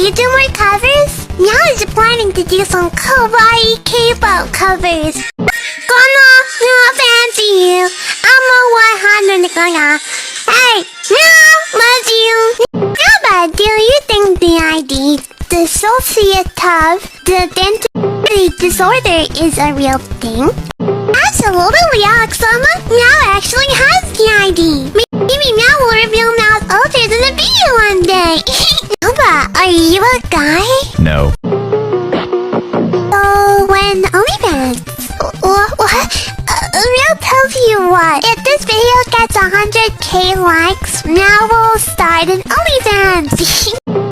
you do more covers? Meow is planning to do some kawaii K-pop covers. Gonna fancy you. I'm a 100 gonna. Hey, Meow, love you. Meowbah, do you think the ID, dissociative identity disorder is a real thing? Absolutely, Alexama. Meow actually has the ID. Maybe Meow will reveal Meow's alter in the video one day. Meowbah, are you a guy? No. So, when OnlyFans... What? Meow tells you what. If this video gets 100k likes, Meow will start an OnlyFans.